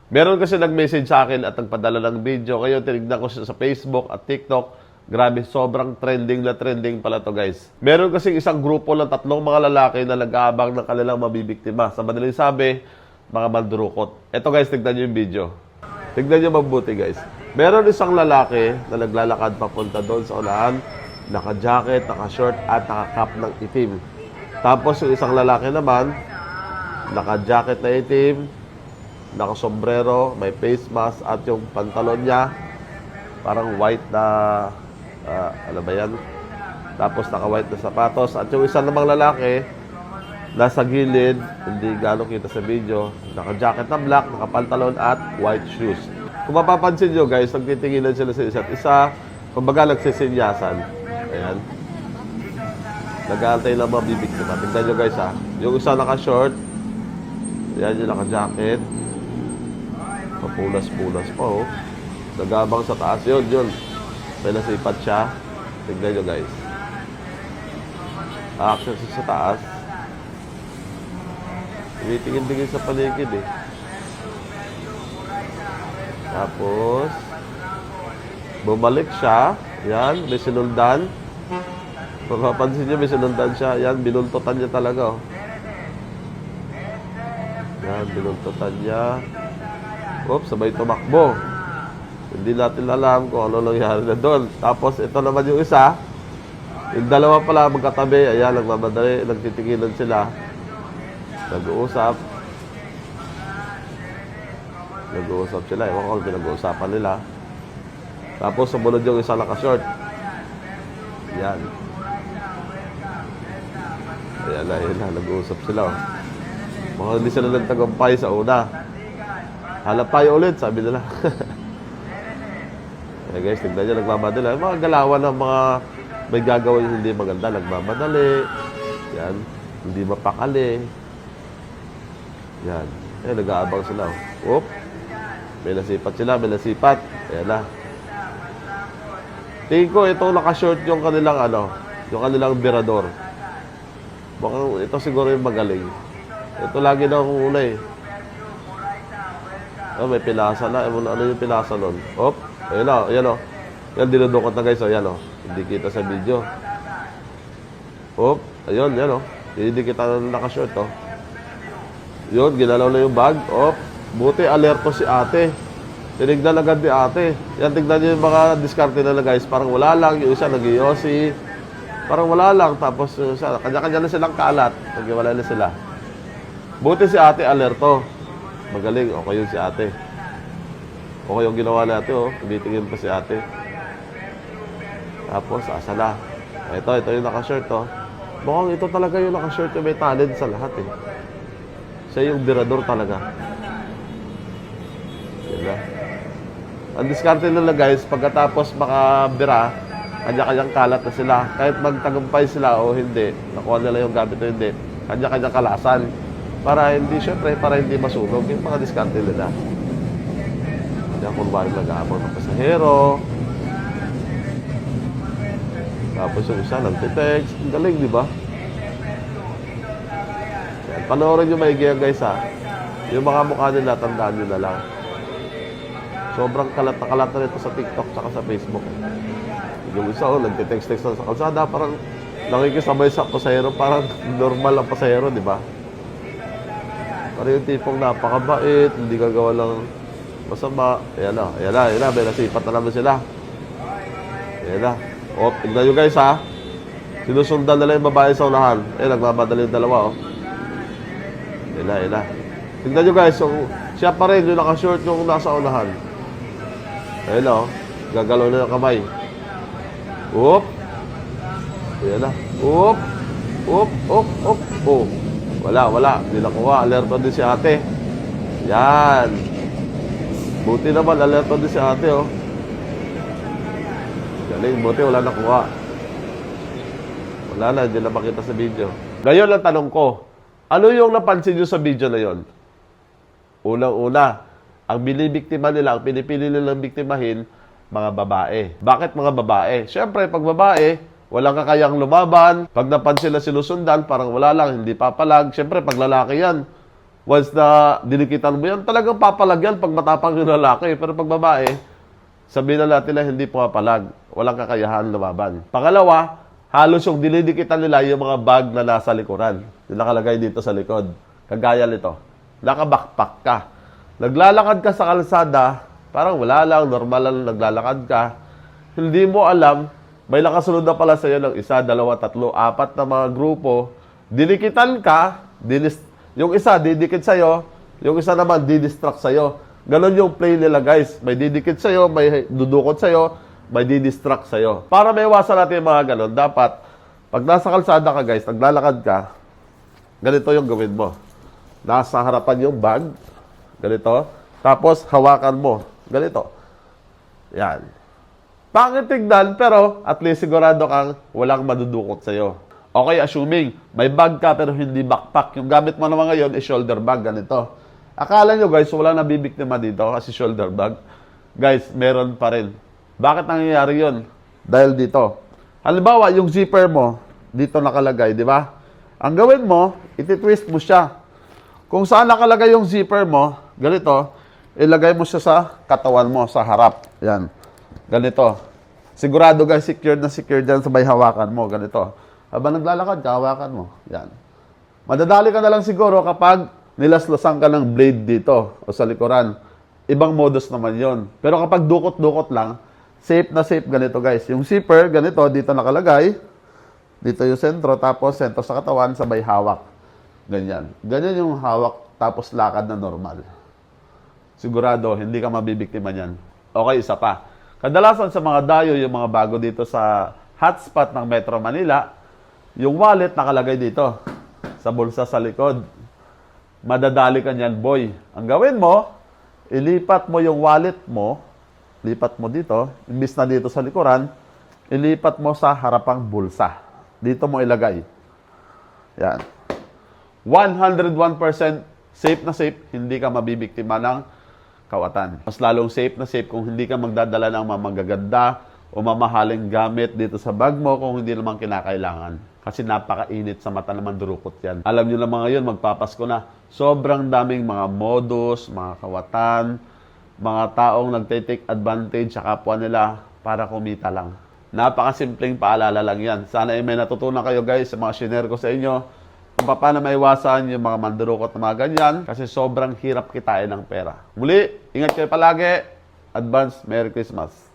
Meron kasi nag-message sa akin at nagpadala ng video. Kayo, tinignan ko siya sa Facebook at TikTok. Grabe, sobrang trending na trending pala to guys. Meron kasi isang grupo ng 3 mga lalaki na nag-aabang ng kanilang mabibiktima. Sa madaling sabi, mga mandurukot. Ito guys, tignan nyo yung video. Tignan nyo mabuti guys. Meron isang lalaki na naglalakad papunta doon sa unahan. Naka-jacket, naka-short at naka-cap ng itim. Tapos yung isang lalaki naman, naka-jacket na itim, naka-sombrero, may face mask at yung pantalon niya parang white na ano ba yan? Tapos naka-white na sapatos. At yung isa namang lalaki nasa gilid, hindi gano'ng kita sa video, naka-jacket na black, naka-pantalon at white shoes. Kung mapapansin nyo guys, nagtitinginan sila sa isa't isa, kumbaga nagsisinyasan. Ayan. Nag-aantay lang mga bibiktima. Tingnan nyo guys ha. Yung isa naka-short, ayan yung naka-jacket, papulas-pulas pa oh. Nagabang sa taas. Yun. May nasipat siya. Tignan nyo guys. Aaction sa taas. Tumitingin-tingin sa paligid eh. Tapos bumalik siya. Yan. May sinundan. Mapapansin nyo may sinundan siya. Yan. Binuntutan niya talaga oh. Yan. Binuntutan niya. Oops, sabay tumakbo. Hindi natin alam kung ano nangyari na doon. Tapos ito naman yung isa. Yung dalawa pala magkatabi. Ayan, nagmamadali. Nagtitinginan sila. Nag-uusap. Nag-uusap sila. Ewan ko kung pinag-uusapan nila. Tapos sumunod yung isa naka-short. Ayan. Ayan na. Nag-uusap sila. Oh. Mukhang hindi sila nagtagumpay sa una. Halap tayo ulit, sabi nila. Eh guys, tignan nyo, nagmamadali. Mga galawan ng mga may gagawin hindi maganda. Nagmamadali. Yan. Hindi mapakali. Yan. Eh, nag-aabang sila. Oop. May nasipat sila, may nasipat. Ayan na. Tingin ko, itong nakashort yung kanilang yung kanilang birador. Mukhang ito siguro yung magaling. Ito lagi na akong una eh. Oh, may pinasa na. Ano yung pinasa nun? Oop. Ayan o. Yan, dinudukot na guys. Ayan o. Hindi kita sa video. Oop. Ayun, yan o. Hindi kita nakashort o. Yun, ginalaw na yung bag. Oop. Buti, alerto si ate. Tinignan agad ni ate. Yan, tignan nyo yung mga diskarte na guys. Parang wala lang. Yung isa nag-iossi. Parang wala lang. Tapos, kanya-kanya na silang kalat. Nag-iwala na sila. Buti si ate, alerto. Magaling. Okay yun si ate. Okay yung ginawa natin, oh. Tumitingin pa si ate. Tapos, asa na. Ito yung naka-shirt, oh. Mukhang ito talaga yung naka-shirt yung may talent sa lahat, eh. Siya yung birador talaga. Yan na. Ang diskarte nila, guys, pagkatapos makabira, kanya-kanyang kalat na sila. Kahit magtagumpay sila o hindi, nakuha nila yung gamit o hindi, kanya-kanyang kalasan. Para hindi, syempre, para hindi masunog yung mga diskarte nila. Yan kung bakit nag-aabang ng pasahero. Tapos yung isa nagtitext. Ang galing, di ba? Yan. Panoorin nyo maigi guys ha. Yung mga mukha nila, tandaan nyo na lang. Sobrang kalat na nito sa TikTok saka sa Facebook. Yung isa, nagtitext-text na sa kalsada. Parang nakikisabay sa pasahero. Parang normal ang pasahero, di ba? Parang yung tipong napakabait. Hindi gagawa lang masama. Ayan na. May nasipat na naman sila. Ayan na. O, tignan nyo guys ha. Sinusundan nila yung babae sa unahan. Nagmamadali yung dalawa, oh. Ayan na. Tignan nyo guys. Siya pa rin yung nakashort yung nasa unahan. Ayan na, oh. Gagalaw na yung kamay. Oop. Ayan na. Oop. Oh. Wala. Hindi nakuha. Alerto din si ate. Yan. Buti naman, alerto din si ate, oh. Galing, buti, wala nakuha. Wala na, hindi na makita sa video. Ngayon ang tanong ko, ano yung napansin nyo sa video na yon? Unang-una, ang binibiktima nila, ang pinipili nilang biktimahin, mga babae. Bakit mga babae? Siyempre, pag babae, walang kakayang lumaban. Pag napansin na sinusundan, parang wala lang, hindi papalag. Siyempre, pag lalaki yan, Once na dinikitan mo yan, talagang papalagyan pag matapang yung lalaki. Pero pag babae, sabihin na natin na hindi pumapalag. Walang kakayahan lumaban. Pangalawa, halos yung dinidikitan nila yung mga bag na nasa likuran. Yung nakalagay dito sa likod. Kagaya nito. Nakabackpack ka. Naglalakad ka sa kalsada, parang wala lang, normal lang naglalakad ka. Hindi mo alam, may nakasunod na pala sa'yo ng isa, dalawa, tatlo, apat na mga grupo. Dinikitan ka, yung isa didikit sa'yo, yung isa naman didistract sa'yo. Ganon yung play nila guys. May didikit sa'yo, may dudukot sa'yo, may didistract sa'yo. Para may iwasan natin yung mga ganon, dapat, pag nasa kalsada ka guys, naglalakad ka, ganito yung gawin mo. Nasa harapan yung bag, ganito, tapos hawakan mo, ganito. Yan. Pangit tignan, pero at least sigurado kang walang madudukot sa'yo. Okay, assuming may bag ka pero hindi backpack. Yung gamit mo naman ngayon is shoulder bag, ganito. Akala nyo guys, wala nabibiktima dito kasi shoulder bag. Guys, meron pa rin. Bakit nangyayari yun? Dahil dito. Halimbawa, yung zipper mo, dito nakalagay, di ba? Ang gawin mo, iti-twist mo siya. Kung saan nakalagay yung zipper mo, ganito, ilagay mo siya sa katawan mo, sa harap. Yan. Ganito. Sigurado guys, secured na secured dyan sa may hawakan mo. Ganito. Habang naglalakad ka, hawakan mo. Yan. Madadali ka na lang siguro kapag nilaslasan ka ng blade dito o sa likuran. Ibang modus naman yon. Pero kapag dukot-dukot lang, safe na safe ganito guys. Yung zipper, ganito, dito nakalagay. Dito yung sentro, tapos sentro sa katawan, sabay hawak. Ganyan. Ganyan yung hawak, tapos lakad na normal. Sigurado, hindi ka mabibiktima niyan. Okay, isa pa. Kadalasan sa mga dayo, yung mga bago dito sa hotspot ng Metro Manila, yung wallet nakalagay dito, sa bulsa sa likod. Madadali ka niyan, boy. Ang gawin mo, ilipat mo yung wallet mo, lipat mo dito, imbis na dito sa likuran, ilipat mo sa harapang bulsa. Dito mo ilagay. Yan. 101% safe na safe, hindi ka mabibiktima ng kawatan. Mas lalong safe na safe kung hindi ka magdadala ng mga magaganda o mamahaling gamit dito sa bag mo kung hindi naman kinakailangan. Kasi napakainit sa mata naman durukot yan. Alam nyo naman ngayon, magpapasko na. Sobrang daming mga modus, mga kawatan, mga taong nagtitake advantage sa kapwa nila para kumita lang. Napakasimpleng paalala lang yan. Sana ay may natutunan kayo guys sa mga shinare ko sa inyo kung paano maiwasan yung mga mandurukot na mga ganyan kasi sobrang hirap kitain ng pera. Muli, ingat kayo palagi. Advance Merry Christmas.